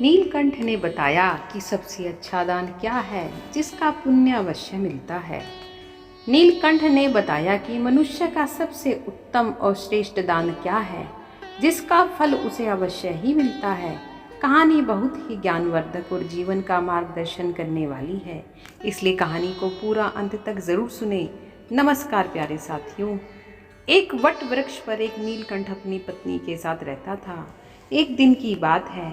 नीलकंठ ने बताया कि सबसे अच्छा दान क्या है जिसका पुण्य अवश्य मिलता है। नीलकंठ ने बताया कि मनुष्य का सबसे उत्तम और श्रेष्ठ दान क्या है जिसका फल उसे अवश्य ही मिलता है। कहानी बहुत ही ज्ञानवर्धक और जीवन का मार्गदर्शन करने वाली है, इसलिए कहानी को पूरा अंत तक जरूर सुने। नमस्कार प्यारे साथियों। एक वट वृक्ष पर एक नीलकंठ अपनी पत्नी के साथ रहता था। एक दिन की बात है,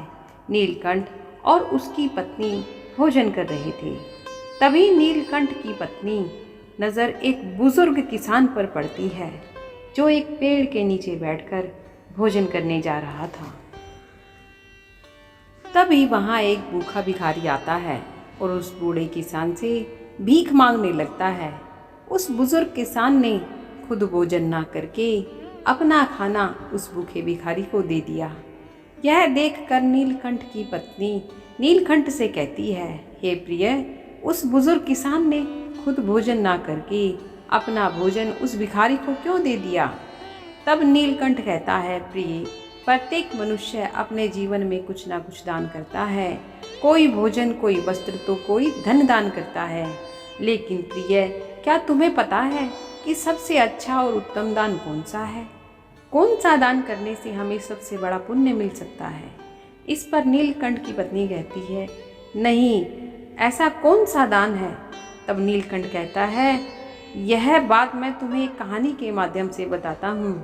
नीलकंठ और उसकी पत्नी भोजन कर रहे थे। तभी नीलकंठ की पत्नी नज़र एक बुजुर्ग किसान पर पड़ती है जो एक पेड़ के नीचे बैठकर भोजन करने जा रहा था। तभी वहाँ एक भूखा भिखारी आता है और उस बूढ़े किसान से भीख मांगने लगता है। उस बुजुर्ग किसान ने खुद भोजन ना करके अपना खाना उस भूखे भिखारी को दे दिया। यह देखकर नीलकंठ की पत्नी नीलकंठ से कहती है, हे प्रिय, उस बुजुर्ग किसान ने खुद भोजन ना करके अपना भोजन उस भिखारी को क्यों दे दिया? तब नीलकंठ कहता है, प्रिय, प्रत्येक मनुष्य अपने जीवन में कुछ ना कुछ दान करता है। कोई भोजन, कोई वस्त्र तो कोई धन दान करता है। लेकिन प्रिय, क्या तुम्हें पता है कि सबसे अच्छा और उत्तम दान कौन सा है? कौन सा दान करने से हमें सबसे बड़ा पुण्य मिल सकता है? इस पर नीलकंठ की पत्नी कहती है, नहीं, ऐसा कौन सा दान है? तब नीलकंठ कहता है, यह बात मैं तुम्हें एक कहानी के माध्यम से बताता हूँ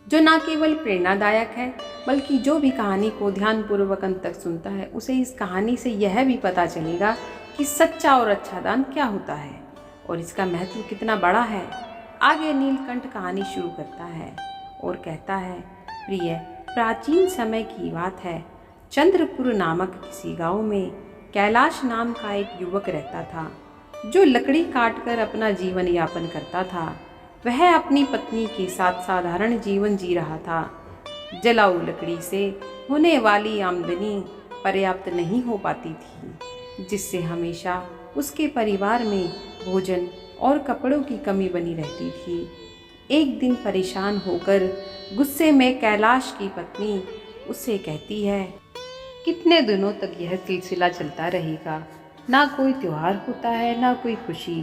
जो न केवल प्रेरणादायक है, बल्कि जो भी कहानी को ध्यानपूर्वक अंत तक सुनता है उसे इस कहानी से यह भी पता चलेगा कि सच्चा और अच्छा दान क्या होता है और इसका महत्व कितना बड़ा है। आगे नीलकंठ कहानी शुरू करता है और कहता है, प्रिय, प्राचीन समय की बात है। चंद्रपुर नामक किसी गांव में कैलाश नाम का एक युवक रहता था जो लकड़ी काटकर अपना जीवन यापन करता था। वह अपनी पत्नी के साथ साधारण जीवन जी रहा था। जलाऊ लकड़ी से होने वाली आमदनी पर्याप्त नहीं हो पाती थी, जिससे हमेशा उसके परिवार में भोजन और कपड़ों की कमी बनी रहती थी। एक दिन परेशान होकर गुस्से में कैलाश की पत्नी उससे कहती है, कितने दिनों तक यह सिलसिला चलता रहेगा? ना कोई त्योहार होता है, ना कोई खुशी।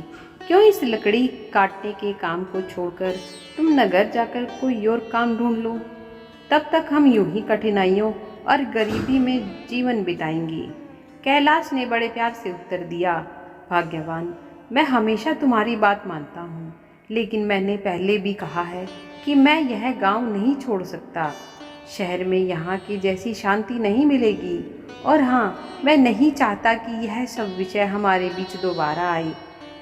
क्यों इस लकड़ी काटने के काम को छोड़कर तुम नगर जाकर कोई और काम ढूंढ लो? तब तक हम यूं ही कठिनाइयों और गरीबी में जीवन बिताएंगे। कैलाश ने बड़े प्यार से उत्तर दिया, भाग्यवान, मैं हमेशा तुम्हारी बात मानता हूँ, लेकिन मैंने पहले भी कहा है कि मैं यह गांव नहीं छोड़ सकता। शहर में यहाँ की जैसी शांति नहीं मिलेगी, और हाँ, मैं नहीं चाहता कि यह सब विषय हमारे बीच दोबारा आए।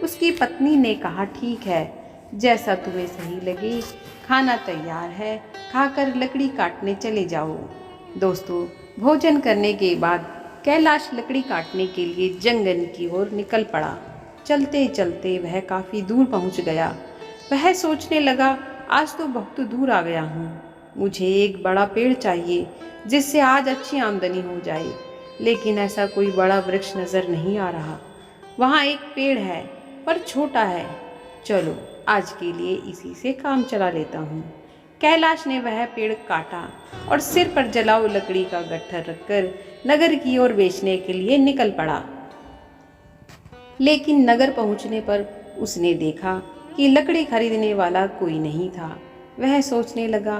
उसकी पत्नी ने कहा, ठीक है, जैसा तुम्हें सही लगे। खाना तैयार है, खाकर लकड़ी काटने चले जाओ। दोस्तों, भोजन करने के बाद कैलाश लकड़ी काटने के लिए जंगल की ओर निकल पड़ा। चलते चलते वह काफ़ी दूर पहुंच गया। वह सोचने लगा, आज तो बहुत दूर आ गया हूँ। मुझे एक बड़ा पेड़ चाहिए जिससे आज अच्छी आमदनी हो जाए, लेकिन ऐसा कोई बड़ा वृक्ष नज़र नहीं आ रहा। वहाँ एक पेड़ है पर छोटा है। चलो, आज के लिए इसी से काम चला लेता हूँ। कैलाश ने वह पेड़ काटा और सिर पर जलाऊ लकड़ी का गट्ठर रखकर नगर की ओर बेचने के लिए निकल पड़ा। लेकिन नगर पहुंचने पर उसने देखा कि लकड़ी खरीदने वाला कोई नहीं था। वह सोचने लगा,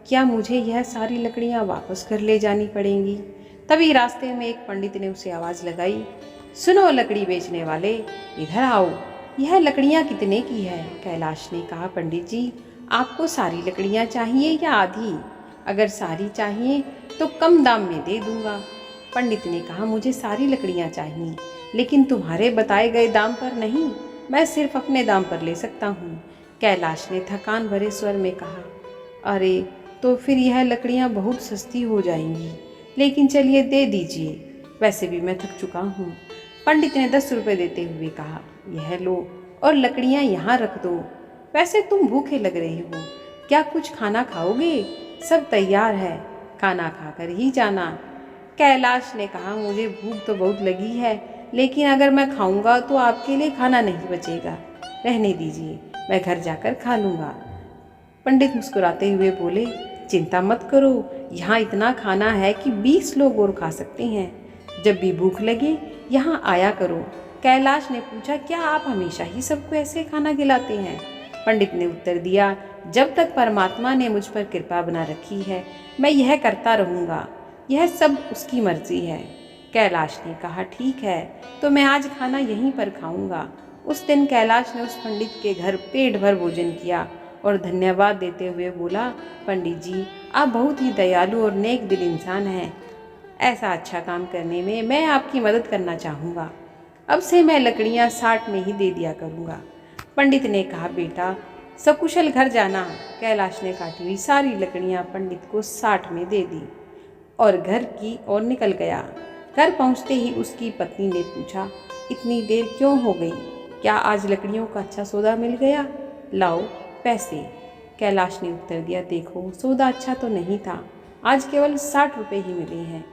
क्या मुझे यह सारी लकड़ियां वापस घर ले जानी पड़ेंगी? तभी रास्ते में एक पंडित ने उसे आवाज़ लगाई, सुनो लकड़ी बेचने वाले, इधर आओ, यह लकड़ियां कितने की है? कैलाश ने कहा, पंडित जी, आपको सारी लकड़ियां चाहिए या आधी? अगर सारी चाहिए तो कम दाम में दे दूंगा। पंडित ने कहा, मुझे सारी लकड़ियां चाहिए, लेकिन तुम्हारे बताए गए दाम पर नहीं, मैं सिर्फ अपने दाम पर ले सकता हूँ। कैलाश ने थकान भरे स्वर में कहा, अरे, तो फिर यह लकड़ियाँ बहुत सस्ती हो जाएंगी, लेकिन चलिए दे दीजिए, वैसे भी मैं थक चुका हूँ। पंडित ने 10 रुपये देते हुए कहा, यह लो और लकड़ियाँ यहाँ रख दो। वैसे तुम भूखे लग रहे हो, क्या कुछ खाना खाओगे? सब तैयार है, खाना खाकर ही जाना। कैलाश ने कहा, मुझे भूख तो बहुत लगी है, लेकिन अगर मैं खाऊंगा तो आपके लिए खाना नहीं बचेगा। रहने दीजिए, मैं घर जाकर खा लूँगा। पंडित मुस्कुराते हुए बोले, चिंता मत करो, यहाँ इतना खाना है कि 20 लोग और खा सकते हैं। जब भी भूख लगे यहाँ आया करो। कैलाश ने पूछा, क्या आप हमेशा ही सबको ऐसे खाना खिलाते हैं? पंडित ने उत्तर दिया, जब तक परमात्मा ने मुझ पर कृपा बना रखी है मैं यह करता रहूँगा, यह सब उसकी मर्जी है। कैलाश ने कहा, ठीक है, तो मैं आज खाना यहीं पर खाऊंगा। उस दिन कैलाश ने उस पंडित के घर पेट भर भोजन किया और धन्यवाद देते हुए बोला, पंडित जी, आप बहुत ही दयालु और नेक दिल इंसान हैं। ऐसा अच्छा काम करने में मैं आपकी मदद करना चाहूँगा। अब से मैं लकड़ियाँ 60 में ही दे दिया करूँगा। पंडित ने कहा, बेटा सकुशल घर जाना। कैलाश ने काटी हुई सारी लकड़ियाँ पंडित को 60 में दे दी और घर की ओर निकल गया। घर पहुँचते ही उसकी पत्नी ने पूछा, इतनी देर क्यों हो गई? क्या आज लकड़ियों का अच्छा सौदा मिल गया? लाओ पैसे। कैलाश ने उत्तर दिया, देखो सौदा अच्छा तो नहीं था, आज केवल 60 रुपये ही मिले हैं।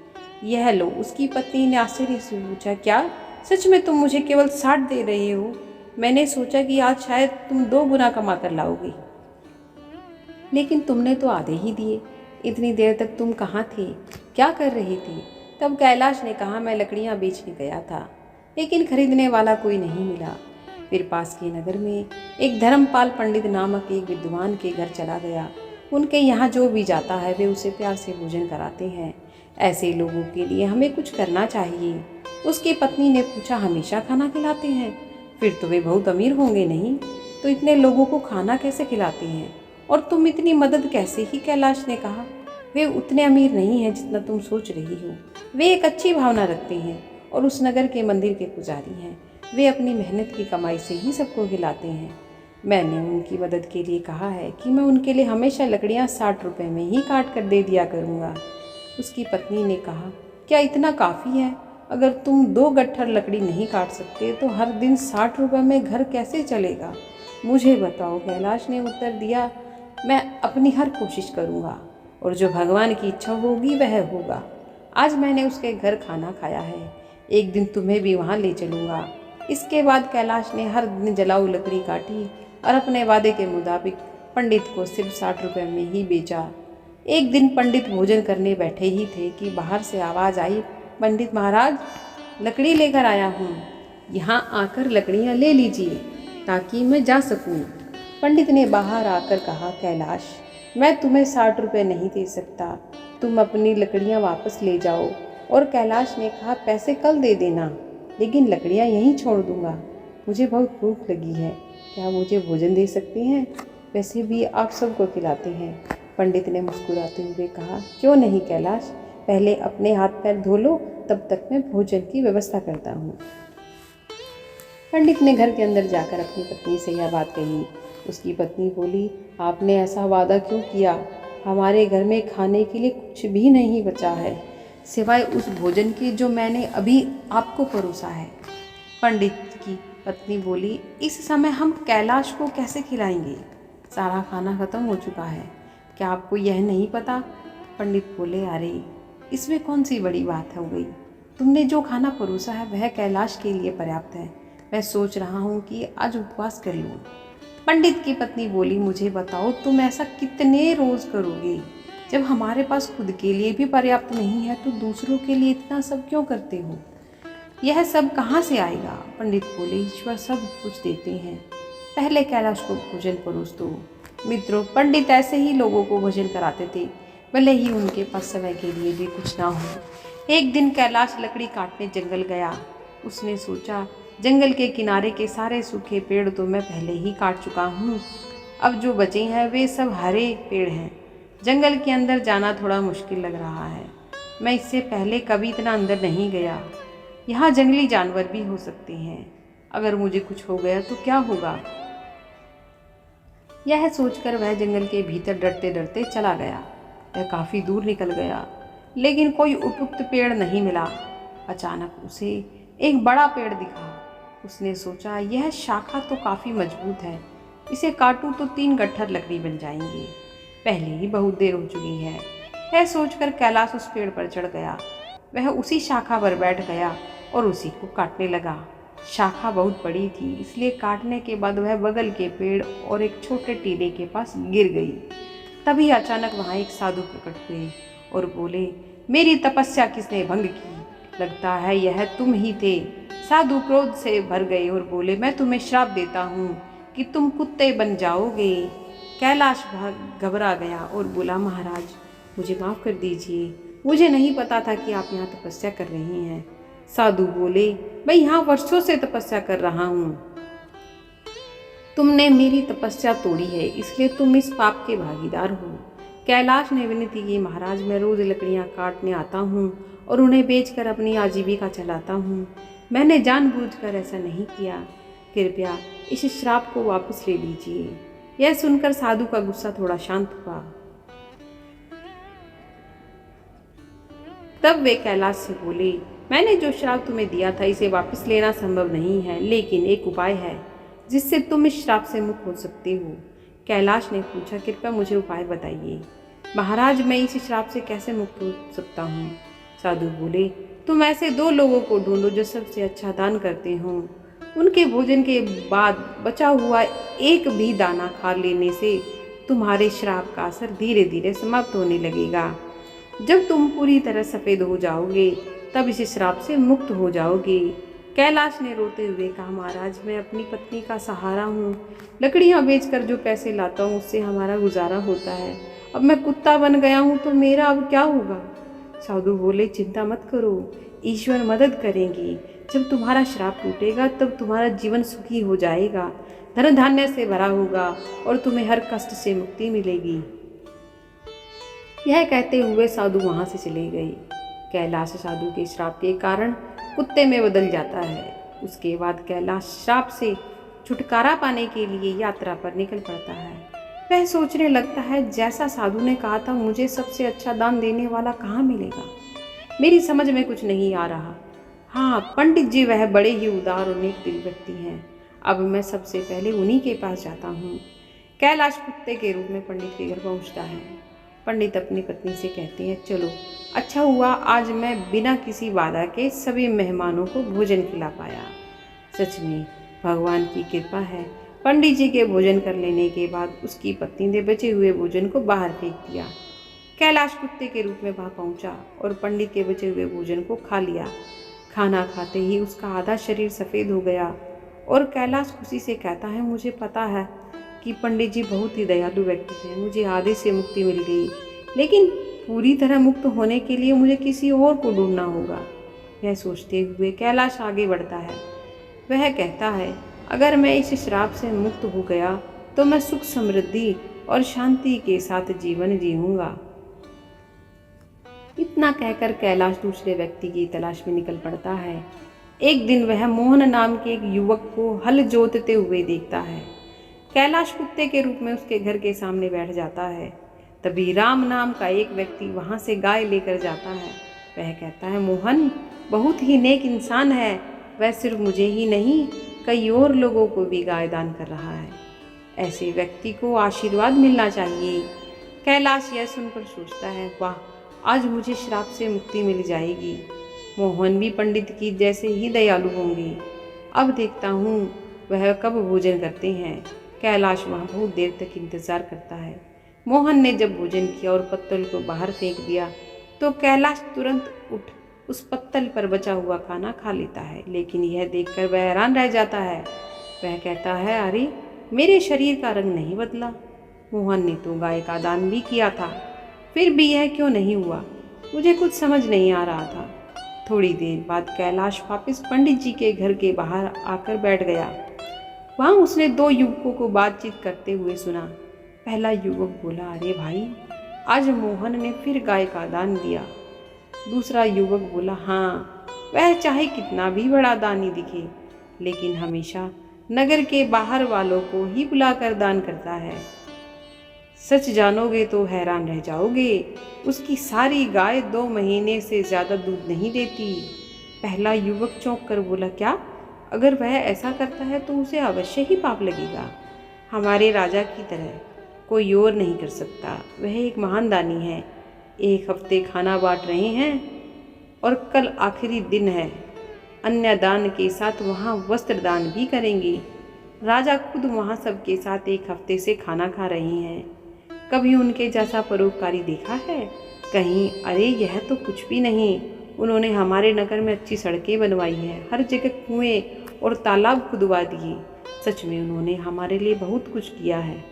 यह लो। उसकी पत्नी ने आश्चर्य से पूछा, क्या सच में तुम मुझे केवल 60 दे रहे हो? मैंने सोचा कि आज शायद तुम 2 गुना कमा कर लाओगे, लेकिन तुमने तो आधे ही दिए। इतनी देर तक तुम कहाँ थे, क्या कर रहे थे? तब कैलाश ने कहा, मैं लकड़ियाँ बेचने गया था, लेकिन खरीदने वाला कोई नहीं मिला। फिर पास के नगर में एक धर्मपाल पंडित नामक एक विद्वान के घर चला गया। उनके यहाँ जो भी जाता है वे उसे प्यार से भोजन कराते हैं। ऐसे लोगों के लिए हमें कुछ करना चाहिए। उसकी पत्नी ने पूछा, हमेशा खाना खिलाते हैं? फिर तो वे बहुत अमीर होंगे नहीं? तो इतने लोगों को खाना कैसे खिलाते हैं? और तुम इतनी मदद कैसे ही? कैलाश ने कहा, वे उतने अमीर नहीं हैं जितना तुम सोच रही हो। वे एक अच्छी भावना रखते हैं और उस नगर के मंदिर के पुजारी हैं। वे अपनी मेहनत की कमाई से ही सबको खिलाते हैं। मैंने उनकी मदद के लिए कहा है कि मैं उनके लिए हमेशा लकड़ियाँ 60 रुपये में ही काट कर दे दिया करूँगा। उसकी पत्नी ने कहा, क्या इतना काफ़ी है? अगर तुम 2 गट्ठर लकड़ी नहीं काट सकते तो हर दिन 60 रुपये में घर कैसे चलेगा? मुझे बताओ। कैलाश ने उत्तर दिया, मैं अपनी हर कोशिश करूँगा और जो भगवान की इच्छा होगी वह होगा। आज मैंने उसके घर खाना खाया है, एक दिन तुम्हें भी वहाँ ले चलूँगा। इसके बाद कैलाश ने हर दिन जलाऊ लकड़ी काटी और अपने वादे के मुताबिक पंडित को सिर्फ 60 रुपये में ही बेचा। एक दिन पंडित भोजन करने बैठे ही थे कि बाहर से आवाज़ आई, पंडित महाराज, लकड़ी लेकर आया हूँ, यहाँ आकर लकड़ियाँ ले लीजिए ताकि मैं जा सकूँ। पंडित ने बाहर आकर कहा, कैलाश, मैं तुम्हें 60 रुपये नहीं दे सकता, तुम अपनी लकड़ियाँ वापस ले जाओ। और कैलाश ने कहा, पैसे कल दे देना, लेकिन लकड़ियाँ यहीं छोड़ दूँगा। मुझे बहुत भूख लगी है, क्या मुझे भोजन दे सकते हैं? वैसे भी आप सबको खिलाते हैं। पंडित ने मुस्कुराते हुए कहा, क्यों नहीं कैलाश, पहले अपने हाथ पैर धो लो, तब तक मैं भोजन की व्यवस्था करता हूँ। पंडित ने घर के अंदर जाकर अपनी पत्नी से यह बात कही। उसकी पत्नी बोली, आपने ऐसा वादा क्यों किया? हमारे घर में खाने के लिए कुछ भी नहीं बचा है, सिवाय उस भोजन के जो मैंने अभी आपको परोसा है। पंडित की पत्नी बोली, इस समय हम कैलाश को कैसे खिलाएंगे? सारा खाना खत्म हो चुका है, क्या आपको यह नहीं पता? पंडित बोले, अरे इसमें कौन सी बड़ी बात हो गई, तुमने जो खाना परोसा है वह कैलाश के लिए पर्याप्त है। मैं सोच रहा हूँ कि आज उपवास कर लूँ। पंडित की पत्नी बोली, मुझे बताओ तुम ऐसा कितने रोज करोगे? जब हमारे पास खुद के लिए भी पर्याप्त नहीं है तो दूसरों के लिए इतना सब क्यों करते हो? यह सब कहाँ से आएगा? पंडित बोले, ईश्वर सब कुछ देते हैं, पहले कैलाश को भोजन परोस दो। मित्रों, पंडित ऐसे ही लोगों को भोजन कराते थे, भले ही उनके पास समय के लिए भी कुछ ना हो। एक दिन कैलाश लकड़ी काटने जंगल गया। उसने सोचा, जंगल के किनारे के सारे सूखे पेड़ तो मैं पहले ही काट चुका हूँ, अब जो बचे हैं वे सब हरे पेड़ हैं। जंगल के अंदर जाना थोड़ा मुश्किल लग रहा है, मैं इससे पहले कभी इतना अंदर नहीं गया। यहाँ जंगली जानवर भी हो सकते हैं, अगर मुझे कुछ हो गया तो क्या होगा? यह सोचकर वह जंगल के भीतर डरते डरते चला गया। वह काफ़ी दूर निकल गया, लेकिन कोई उपयुक्त पेड़ नहीं मिला। अचानक उसे एक बड़ा पेड़ दिखा। उसने सोचा, यह शाखा तो काफ़ी मजबूत है, इसे काटूं तो 3 गट्ठर लकड़ी बन जाएंगी, पहले ही बहुत देर हो चुकी है। यह सोचकर कैलाश उस पेड़ पर चढ़ गया। वह उसी शाखा पर बैठ गया और उसी को काटने लगा। शाखा बहुत बड़ी थी, इसलिए काटने के बाद वह बगल के पेड़ और एक छोटे टीले के पास गिर गई। तभी अचानक वहाँ एक साधु प्रकट हुए और बोले, मेरी तपस्या किसने भंग की? लगता है यह तुम ही थे। साधु क्रोध से भर गए और बोले, मैं तुम्हें श्राप देता हूँ कि तुम कुत्ते बन जाओगे। कैलाश घबरा गया और बोला, महाराज मुझे माफ़ कर दीजिए, मुझे नहीं पता था कि आप यहाँ तपस्या कर रही हैं। साधु बोले, मैं यहाँ वर्षों से तपस्या कर रहा हूँ, तुमने मेरी तपस्या तोड़ी है, इसलिए तुम इस पाप के भागीदार हो। कैलाश ने विनती की, महाराज मैं रोज़ लकड़ियाँ काटने आता हूँ और उन्हें बेचकर अपनी आजीविका चलाता हूँ। मैंने जानबूझकर ऐसा नहीं किया, कृपया इस श्राप को वापस ले लीजिए। यह सुनकर साधु का गुस्सा थोड़ा शांत हुआ। तब वे कैलाश से बोले, मैंने जो श्राप तुम्हें दिया था इसे वापस लेना संभव नहीं है, लेकिन एक उपाय है जिससे तुम इस श्राप से मुक्त हो सकते हो। कैलाश ने पूछा, कृपया मुझे उपाय बताइए। महाराज मैं इस श्राप से कैसे मुक्त हो सकता हूँ? साधु बोले, तुम ऐसे 2 लोगों को ढूंढो जो सबसे अच्छा दान करते हो। उनके भोजन के बाद बचा हुआ एक भी दाना खा लेने से तुम्हारे श्राप का असर धीरे धीरे समाप्त होने लगेगा। जब तुम पूरी तरह सफ़ेद हो जाओगे तब इस श्राप से मुक्त हो जाओगे। कैलाश ने रोते हुए कहा, महाराज मैं अपनी पत्नी का सहारा हूँ, लकड़ियाँ बेचकर जो पैसे लाता हूँ उससे हमारा गुजारा होता है। अब मैं कुत्ता बन गया हूँ तो मेरा अब क्या होगा? साधु बोले, चिंता मत करो, ईश्वर मदद करेंगे। जब तुम्हारा श्राप टूटेगा तब तुम्हारा जीवन सुखी हो जाएगा, धन धान्य से भरा होगा और तुम्हें हर कष्ट से मुक्ति मिलेगी। यह कहते हुए साधु वहाँ से चले गए। कैलाश साधु के श्राप के कारण कुत्ते में बदल जाता है। उसके बाद कैलाश श्राप से छुटकारा पाने के लिए यात्रा पर निकल पड़ता है। वह सोचने लगता है, जैसा साधु ने कहा था मुझे सबसे अच्छा दान देने वाला कहाँ मिलेगा? मेरी समझ में कुछ नहीं आ रहा। हाँ, पंडित जी वह बड़े ही उदार और नेक दिल व्यक्ति हैं। अब मैं सबसे पहले उन्हीं के पास जाता हूँ। कैलाश कुत्ते के रूप में पंडित के घर पहुँचता है। पंडित अपनी पत्नी से कहते हैं, चलो अच्छा हुआ आज मैं बिना किसी बाधा के सभी मेहमानों को भोजन खिला पाया। सच में भगवान की कृपा है। पंडित जी के भोजन कर लेने के बाद उसकी पत्नी ने बचे हुए भोजन को बाहर फेंक दिया। कैलाश कुत्ते के रूप में वहाँ पहुँचा और पंडित के बचे हुए भोजन को खा लिया। खाना खाते ही उसका आधा शरीर सफ़ेद हो गया और कैलाश खुशी से कहता है, मुझे पता है कि पंडित जी बहुत ही दयालु व्यक्ति हैं, मुझे आधे से मुक्ति मिल गई, लेकिन पूरी तरह मुक्त होने के लिए मुझे किसी और को ढूंढना होगा। यह सोचते हुए कैलाश आगे बढ़ता है। वह कहता है, अगर मैं इस श्राप से मुक्त हो गया तो मैं सुख समृद्धि और शांति के साथ जीवन जीऊंगा। इतना कहकर कैलाश दूसरे व्यक्ति की तलाश में निकल पड़ता है। एक दिन वह मोहन नाम के एक युवक को हल जोतते हुए देखता है। कैलाश कुत्ते के रूप में उसके घर के सामने बैठ जाता है। तभी राम नाम का एक व्यक्ति वहाँ से गाय लेकर जाता है। वह कहता है, मोहन बहुत ही नेक इंसान है, वह सिर्फ मुझे ही नहीं कई और लोगों को भी गाय दान कर रहा है। ऐसे व्यक्ति को आशीर्वाद मिलना चाहिए। कैलाश यह सुनकर सोचता है, वाह आज मुझे श्राप से मुक्ति मिल जाएगी। मोहन भी पंडित की जैसे ही दयालु होंगे। अब देखता हूँ वह कब भोजन करते हैं। कैलाश वहाँ बहुत देर तक इंतज़ार करता है। मोहन ने जब भोजन किया और पत्तल को बाहर फेंक दिया तो कैलाश तुरंत उठ उस पत्तल पर बचा हुआ खाना खा लेता है, लेकिन यह देखकर वह हैरान रह जाता है। वह कहता है, अरे मेरे शरीर का रंग नहीं बदला, मोहन ने तो गाय का दान भी किया था, फिर भी यह क्यों नहीं हुआ? मुझे कुछ समझ नहीं आ रहा था। थोड़ी देर बाद कैलाश वापस पंडित जी के घर के बाहर आकर बैठ गया। वहाँ उसने 2 युवकों को बातचीत करते हुए सुना। पहला युवक बोला, अरे भाई आज मोहन ने फिर गाय का दान दिया। दूसरा युवक बोला, हाँ वह चाहे कितना भी बड़ा दानी दिखे लेकिन हमेशा नगर के बाहर वालों को ही बुलाकर दान करता है। सच जानोगे तो हैरान रह जाओगे, उसकी सारी गाय 2 महीने से ज़्यादा दूध नहीं देती। पहला युवक चौंक कर बोला, क्या? अगर वह ऐसा करता है तो उसे अवश्य ही पाप लगेगा। हमारे राजा की तरह कोई और नहीं कर सकता, वह एक महान दानी है। 1 हफ्ते खाना बांट रहे हैं और कल आखिरी दिन है। अन्य दान के साथ वहाँ वस्त्र दान भी करेंगे। राजा खुद वहाँ सबके साथ 1 हफ्ते से खाना खा रहे हैं। कभी उनके जैसा परोपकारी देखा है? कहीं अरे यह तो कुछ भी नहीं। उन्होंने हमारे नगर में अच्छी सड़कें बनवाई हैं, हर जगह कुएं और तालाब खुदवा दिए। सच में उन्होंने हमारे लिए बहुत कुछ किया है।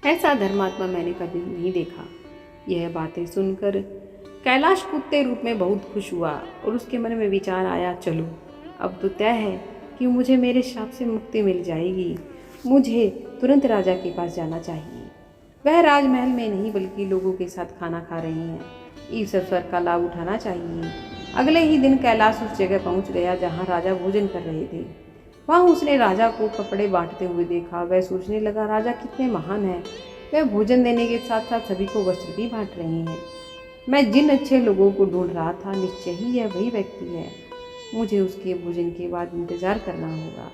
ऐसा धर्मात्मा मैंने कभी नहीं देखा। यह बातें सुनकर कैलाश कुत्ते रूप में बहुत खुश हुआ और उसके मन में विचार आया, चलो अब तो तय है कि मुझे मेरे श्राप से मुक्ति मिल जाएगी। मुझे तुरंत राजा के पास जाना चाहिए। वह राजमहल में नहीं बल्कि लोगों के साथ खाना खा रही हैं। इस अवसर का लाभ उठाना चाहिए। अगले ही दिन कैलाश उस जगह पहुंच गया जहां राजा भोजन कर रहे थे। वहां उसने राजा को कपड़े बांटते हुए देखा। वह सोचने लगा, राजा कितने महान हैं। वह भोजन देने के साथ साथ सभी को वस्त्र भी बांट रहे हैं। मैं जिन अच्छे लोगों को ढूंढ रहा था, निश्चय ही यह वही व्यक्ति है। मुझे उसके भोजन के बाद इंतजार करना होगा।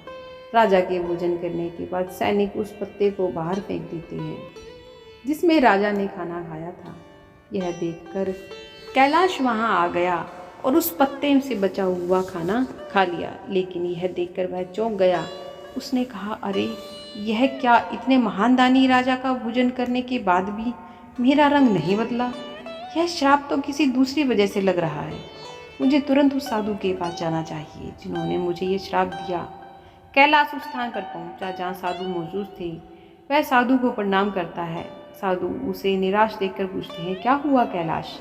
राजा के भोजन करने के बाद सैनिक उस पत्ते को बाहर फेंक देते हैं जिसमें राजा ने खाना खाया था। यह देखकर कैलाश वहां आ गया और उस पत्ते से बचा हुआ खाना खा लिया। लेकिन यह देखकर वह चौंक गया। उसने कहा, अरे यह क्या, इतने महान दानी राजा का भोजन करने के बाद भी मेरा रंग नहीं बदला। यह श्राप तो किसी दूसरी वजह से लग रहा है। मुझे तुरंत उस साधु के पास जाना चाहिए जिन्होंने मुझे ये श्राप दिया। कैलाश उस स्थान पर पहुंचा जहाँ साधु मौजूद थे। वह साधु को प्रणाम करता है। साधु उसे निराश देखकर पूछते हैं, क्या हुआ कैलाश?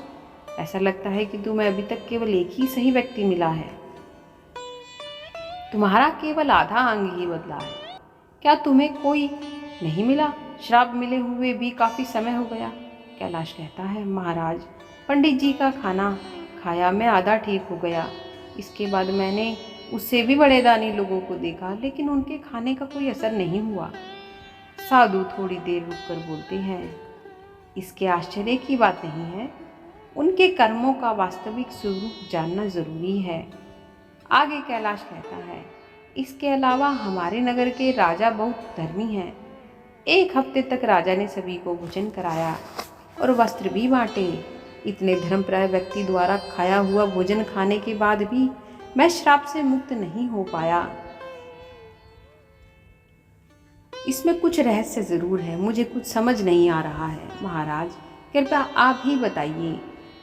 ऐसा लगता है कि तुम्हें अभी तक केवल एक ही सही व्यक्ति मिला है। तुम्हारा केवल आधा अंग ही बदला है। क्या तुम्हें कोई नहीं मिला? श्राप मिले हुए भी काफी समय हो गया। कैलाश कहता है, महाराज पंडित जी का खाना खाया, मैं आधा ठीक हो गया। इसके बाद मैंने उससे भी बड़े दानी लोगों को देखा, लेकिन उनके खाने का कोई असर नहीं हुआ। साधु थोड़ी देर रुककर बोलते हैं, इसके आश्चर्य की बात नहीं है। उनके कर्मों का वास्तविक स्वरूप जानना जरूरी है। आगे कैलाश कहता है, इसके अलावा हमारे नगर के राजा बहुत धर्मी हैं। एक हफ्ते तक राजा ने सभी को भोजन कराया और वस्त्र भी बांटे। इतने धर्मप्राय व्यक्ति द्वारा खाया हुआ भोजन खाने के बाद भी मैं श्राप से मुक्त नहीं हो पाया। इसमें कुछ रहस्य जरूर है, मुझे कुछ समझ नहीं आ रहा है। महाराज कृपया आप ही बताइए।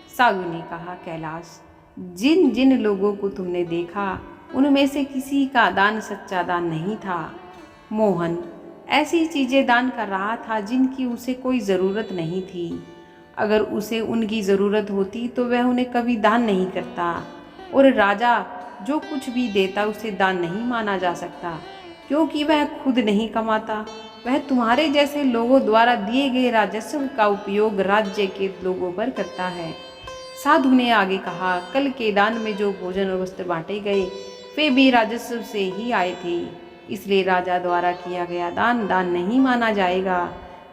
साधु ने कहा, कैलाश जिन जिन लोगों को तुमने देखा उनमें से किसी का दान सच्चा दान नहीं था। मोहन ऐसी चीजें दान कर रहा था जिनकी उसे कोई ज़रूरत नहीं थी। अगर उसे उनकी ज़रूरत होती तो वह उन्हें कभी दान नहीं करता। और राजा जो कुछ भी देता उसे दान नहीं माना जा सकता, क्योंकि वह खुद नहीं कमाता। वह तुम्हारे जैसे लोगों द्वारा दिए गए राजस्व का उपयोग राज्य के लोगों पर करता है। साधु ने आगे कहा, कल के दान में जो भोजन और वस्त्र बांटे गए वे भी राजस्व से ही आए थे। इसलिए राजा द्वारा किया गया दान दान नहीं माना जाएगा।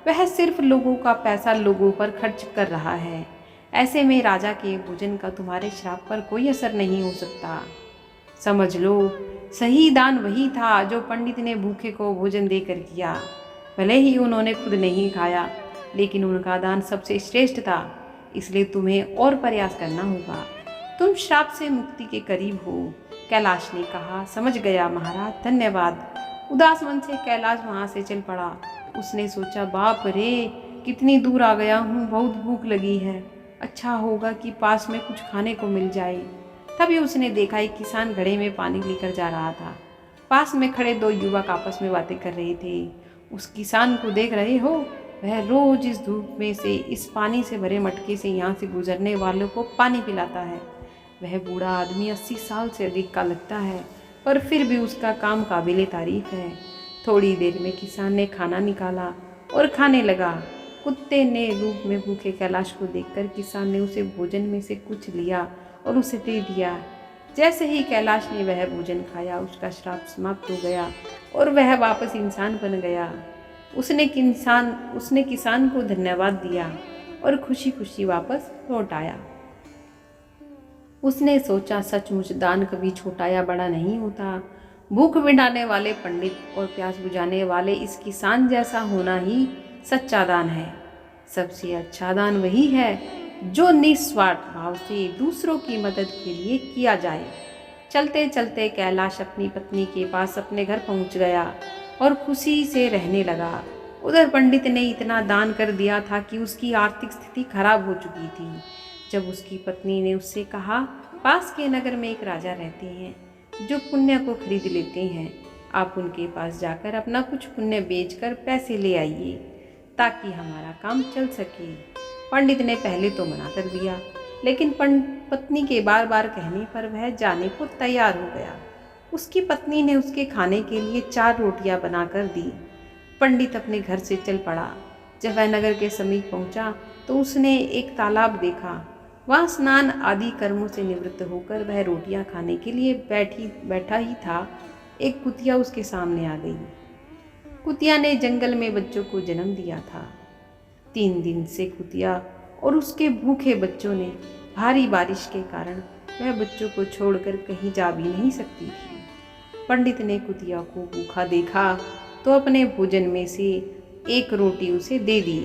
वह सिर्फ लोगों का पैसा लोगों पर खर्च कर रहा है। ऐसे में राजा के भोजन का तुम्हारे श्राप पर कोई असर नहीं हो सकता। समझ लो, सही दान वही था जो पंडित ने भूखे को भोजन देकर किया। भले ही उन्होंने खुद नहीं खाया, लेकिन उनका दान सबसे श्रेष्ठ था। इसलिए तुम्हें और प्रयास करना होगा। तुम श्राप से मुक्ति के करीब हो। कैलाश ने कहा, समझ गया महाराज, धन्यवाद। उदास मन से कैलाश वहाँ से चल पड़ा। उसने सोचा, बाप रे कितनी दूर आ गया हूँ, बहुत भूख लगी है। अच्छा होगा कि पास में कुछ खाने को मिल जाए। तभी उसने देखा एक किसान घड़े में पानी लेकर जा रहा था। पास में खड़े दो युवक आपस में बातें कर रहे थे। उस किसान को देख रहे हो? वह रोज इस धूप में से इस पानी से भरे मटके से यहाँ से गुजरने वालों को पानी पिलाता है। वह बूढ़ा आदमी 80 साल से अधिक का लगता है, पर फिर भी उसका काम काबिले तारीफ है। थोड़ी देर में किसान ने खाना निकाला और खाने लगा। कुत्ते ने रूप में भूखे कैलाश को देखकर किसान ने उसे भोजन में से कुछ लिया और उसे दे दिया। जैसे ही कैलाश ने वह भोजन खाया, उसका श्राप समाप्त हो गया और वह वापस इंसान बन गया। उसने किसान को धन्यवाद दिया और खुशी खुशी वापस लौट आया। उसने सोचा, सचमुच दान कभी छोटा या बड़ा नहीं होता। भूख मिटाने वाले पंडित और प्यास बुझाने वाले इस किसान जैसा होना ही सच्चा दान है। सबसे अच्छा दान वही है जो निस्वार्थ भाव से दूसरों की मदद के लिए किया जाए। चलते चलते कैलाश अपनी पत्नी के पास अपने घर पहुंच गया और खुशी से रहने लगा। उधर पंडित ने इतना दान कर दिया था कि उसकी आर्थिक स्थिति खराब हो चुकी थी। जब उसकी पत्नी ने उससे कहा, पास के नगर में एक राजा रहते हैं जो पुण्य को खरीद लेते हैं, आप उनके पास जाकर अपना कुछ पुण्य बेचकर पैसे ले आइए ताकि हमारा काम चल सके। पंडित ने पहले तो मना कर दिया, लेकिन पत्नी के बार बार कहने पर वह जाने को तैयार हो गया। उसकी पत्नी ने उसके खाने के लिए 4 रोटियां बनाकर दी। पंडित अपने घर से चल पड़ा। जब वह नगर के समीप पहुंचा तो उसने एक तालाब देखा। वहाँ स्नान आदि कर्मों से निवृत्त होकर वह रोटियां खाने के लिए बैठा ही था, एक कुतिया उसके सामने आ गई। कुतिया ने जंगल में बच्चों को जन्म दिया था। 3 दिन से कुतिया और उसके भूखे बच्चों ने भारी बारिश के कारण वह बच्चों को छोड़कर कहीं जा भी नहीं सकती थी। पंडित ने कुतिया को भूखा देखा तो अपने भोजन में से एक रोटी उसे दे दी।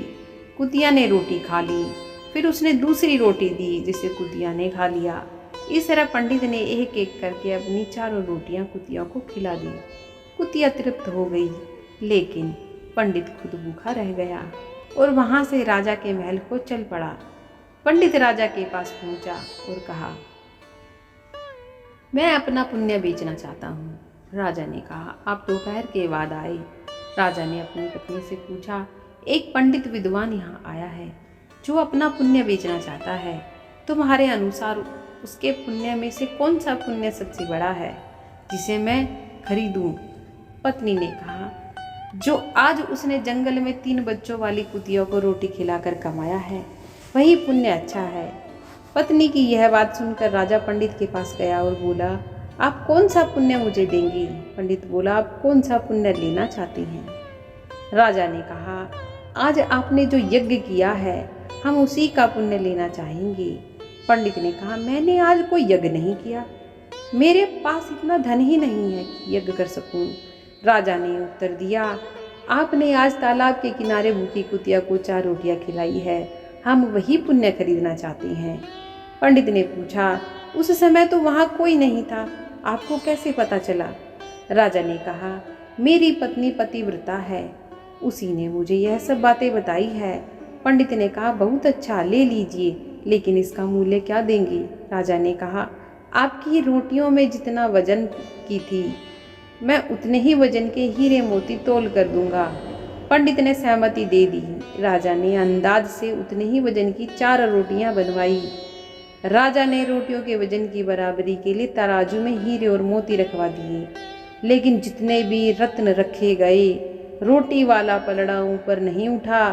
कुतिया ने रोटी खा ली, फिर उसने दूसरी रोटी दी जिसे कुतिया ने खा लिया। इस तरह पंडित ने एक एक करके अपनी 4 रोटियां कुतिया को खिला दी। कुतिया तृप्त हो गई, लेकिन पंडित खुद भूखा रह गया और वहां से राजा के महल को चल पड़ा। पंडित राजा के पास पहुंचा और कहा, मैं अपना पुण्य बेचना चाहता हूँ। राजा ने कहा, आप दोपहर के बाद आए। राजा ने अपनी पत्नी से पूछा, एक पंडित विद्वान यहाँ आया है जो अपना पुण्य बेचना चाहता है। तुम्हारे अनुसार उसके पुण्य में से कौन सा पुण्य सबसे बड़ा है जिसे मैं खरीदूं? पत्नी ने कहा, जो आज उसने जंगल में 3 बच्चों वाली कुतियों को रोटी खिलाकर कमाया है वही पुण्य अच्छा है। पत्नी की यह बात सुनकर राजा पंडित के पास गया और बोला, आप कौन सा पुण्य मुझे देंगे? पंडित बोला, आप कौन सा पुण्य लेना चाहते हैं? राजा ने कहा, आज आपने जो यज्ञ किया है हम उसी का पुण्य लेना चाहेंगे। पंडित ने कहा, मैंने आज कोई यज्ञ नहीं किया, मेरे पास इतना धन ही नहीं है कि यज्ञ कर सकूं। राजा ने उत्तर दिया, आपने आज तालाब के किनारे भूखी कुतिया को 4 रोटियां खिलाई है, हम वही पुण्य खरीदना चाहते हैं। पंडित ने पूछा, उस समय तो वहाँ कोई नहीं था, आपको कैसे पता चला? राजा ने कहा, मेरी पत्नी पतिव्रता है, उसी ने मुझे यह सब बातें बताई है। पंडित ने कहा, बहुत अच्छा, ले लीजिए, लेकिन इसका मूल्य क्या देंगे? राजा ने कहा, आपकी रोटियों में जितना वजन की थी मैं उतने ही वजन के हीरे मोती तोल कर दूंगा। पंडित ने सहमति दे दी। राजा ने अंदाज से उतने ही वजन की 4 रोटियां बनवाई। राजा ने रोटियों के वजन की बराबरी के लिए तराजू में हीरे और मोती रखवा दिए, लेकिन जितने भी रत्न रखे गए रोटी वाला पलड़ा ऊपर नहीं उठा।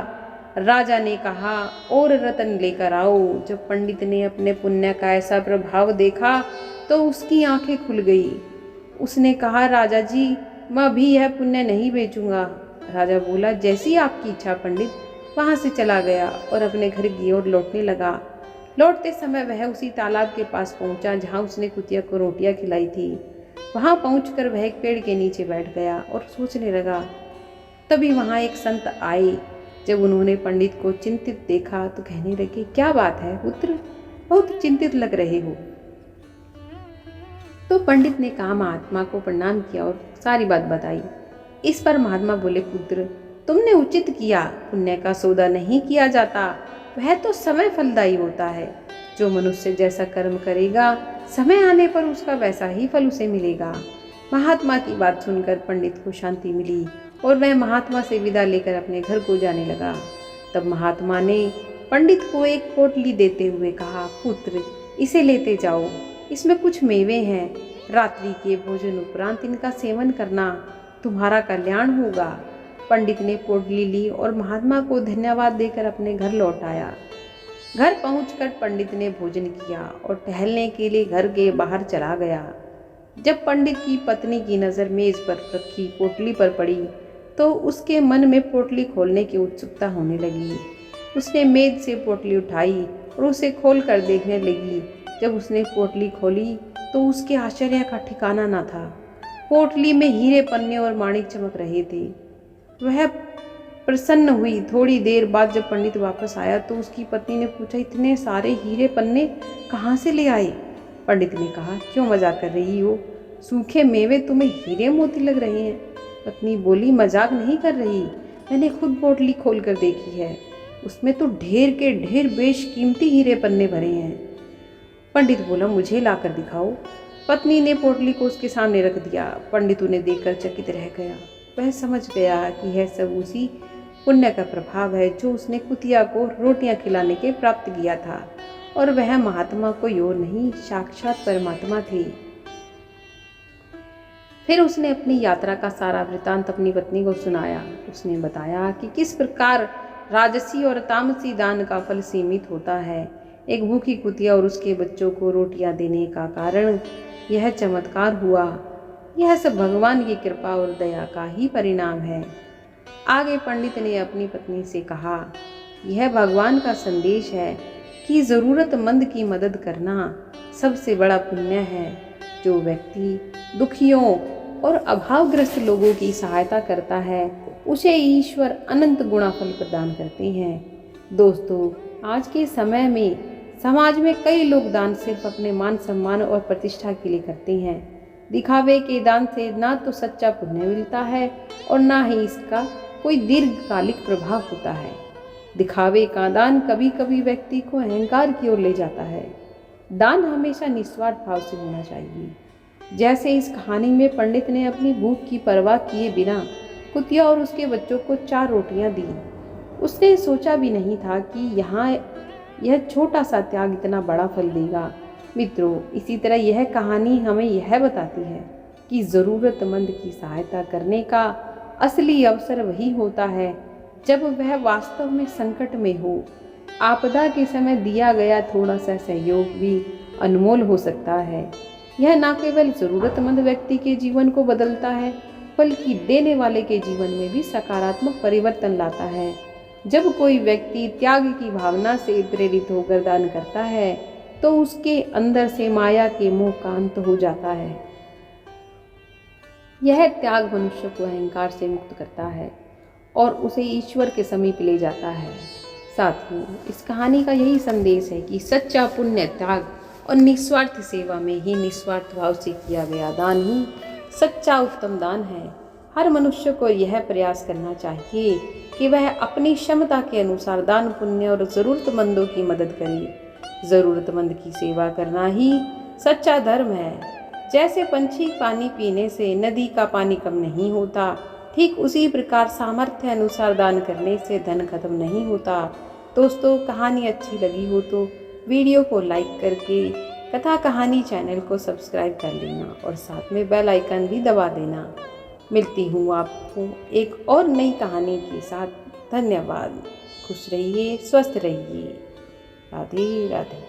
राजा ने कहा, और रत्न लेकर आओ। जब पंडित ने अपने पुण्य का ऐसा प्रभाव देखा तो उसकी आंखें खुल गई। उसने कहा, राजा जी, मैं भी यह पुण्य नहीं बेचूंगा। राजा बोला, जैसी आपकी इच्छा। पंडित वहां से चला गया और अपने घर की ओर लौटने लगा। लौटते समय वह उसी तालाब के पास पहुंचा जहां उसने कुतिया को रोटियां खिलाई थी। वहां पहुंचकर वह एक पेड़ के नीचे बैठ गया और सोचने लगा। तभी वहां एक संत आए। जब उन्होंने पंडित को चिंतित देखा तो कहने लगे, क्या बात है पुत्र, बहुत चिंतित लग रहे हो। तो पंडित ने कहा, महात्मा को प्रणाम किया और सारी बात बताई। इस पर महात्मा बोले, पुत्र, तुमने उचित किया, पुण्य का सौदा नहीं किया जाता, वह तो समय फलदायी होता है। जो मनुष्य जैसा कर्म करेगा समय आने पर उसका वैसा ही फल उसे मिलेगा। महात्मा की बात सुनकर पंडित को शांति मिली और वह महात्मा से विदा लेकर अपने घर को जाने लगा। तब महात्मा ने पंडित को एक पोटली देते हुए कहा, पुत्र, इसे लेते जाओ, इसमें कुछ मेवे हैं, रात्रि के भोजन उपरांत इनका सेवन करना, तुम्हारा कल्याण होगा। पंडित ने पोटली ली और महात्मा को धन्यवाद देकर अपने घर लौट आया। घर पहुंचकर पंडित ने भोजन किया और टहलने के लिए घर के बाहर चला गया। जब पंडित की पत्नी की नज़र मेज पर रखी पोटली पर पड़ी तो उसके मन में पोटली खोलने की उत्सुकता होने लगी। उसने मेज से पोटली उठाई और उसे खोल कर देखने लगी। जब उसने पोटली खोली तो उसके आश्चर्य का ठिकाना न था। पोटली में हीरे पन्ने और माणिक चमक रहे थे। वह प्रसन्न हुई। थोड़ी देर बाद जब पंडित वापस आया तो उसकी पत्नी ने पूछा, इतने सारे हीरे पन्ने कहाँ से ले आए? पंडित ने कहा, क्यों मजाक कर रही हो, सूखे मेवे तुम्हें हीरे मोती लग रहे हैं। पत्नी बोली, मजाक नहीं कर रही, मैंने खुद पोटली खोल कर देखी है, उसमें तो ढेर के ढेर बेशकीमती हीरे पन्ने भरे हैं। पंडित बोला, मुझे लाकर दिखाओ। पत्नी ने पोटली को उसके सामने रख दिया। पंडित उन्हें देखकर चकित रह गया। वह समझ गया कि यह सब उसी पुण्य का प्रभाव है जो उसने कुतिया को रोटियां खिलाने के प्राप्त किया था, और वह महात्मा कोई और नहीं, साक्षात परमात्मा थे। फिर उसने अपनी यात्रा का सारा वृतांत अपनी पत्नी को सुनाया। उसने बताया कि किस प्रकार राजसी और तामसी दान का फल सीमित होता है। एक भूखी कुतिया और उसके बच्चों को रोटियां देने का कारण यह चमत्कार हुआ। यह सब भगवान की कृपा और दया का ही परिणाम है। आगे पंडित ने अपनी पत्नी से कहा, यह भगवान का संदेश है कि ज़रूरतमंद की मदद करना सबसे बड़ा पुण्य है। जो व्यक्ति दुखियों और अभावग्रस्त लोगों की सहायता करता है, उसे ईश्वर अनंत गुणा फल प्रदान करते हैं। दोस्तों, आज के समय में समाज में कई लोग दान सिर्फ अपने मान सम्मान और प्रतिष्ठा के लिए करते हैं। दिखावे के दान से ना तो सच्चा पुण्य मिलता है और ना ही इसका कोई दीर्घकालिक प्रभाव होता है। दिखावे का दान कभी कभी व्यक्ति को अहंकार की ओर ले जाता है। दान हमेशा निस्वार्थ भाव से होना चाहिए। जैसे इस कहानी में पंडित ने अपनी भूख की परवाह किए बिना कुतिया और उसके बच्चों को 4 रोटियां दी। उसने सोचा भी नहीं था कि यहाँ यह छोटा सा त्याग इतना बड़ा फल देगा। मित्रों, इसी तरह यह कहानी हमें यह बताती है कि ज़रूरतमंद की सहायता करने का असली अवसर वही होता है जब वह वास्तव में संकट में हो। आपदा के समय दिया गया थोड़ा सा सहयोग भी अनमोल हो सकता है। यह न केवल ज़रूरतमंद व्यक्ति के जीवन को बदलता है, बल्कि देने वाले के जीवन में भी सकारात्मक परिवर्तन लाता है। जब कोई व्यक्ति त्याग की भावना से प्रेरित होकर दान करता है, तो उसके अंदर से माया के मोह का अंत हो जाता है। यह त्याग मनुष्य को अहंकार से मुक्त करता है और उसे ईश्वर के समीप ले जाता है। साथियों, इस कहानी का यही संदेश है कि सच्चा पुण्य त्याग और निस्वार्थ सेवा में ही निस्वार्थ भाव से किया गया दान ही सच्चा उत्तम दान है। हर मनुष्य को यह प्रयास करना चाहिए कि वह अपनी क्षमता के अनुसार दान पुण्य और ज़रूरतमंदों की मदद करे। ज़रूरतमंद की सेवा करना ही सच्चा धर्म है। जैसे पंछी पानी पीने से नदी का पानी कम नहीं होता, ठीक उसी प्रकार सामर्थ्य अनुसार दान करने से धन खत्म नहीं होता। दोस्तों, कहानी अच्छी लगी हो तो वीडियो को लाइक करके कथा कहानी चैनल को सब्सक्राइब कर लेना और साथ में बेल आइकन भी दबा देना। मिलती हूँ आपको एक और नई कहानी के साथ। धन्यवाद। खुश रहिए, स्वस्थ रहिए। राधे राधे।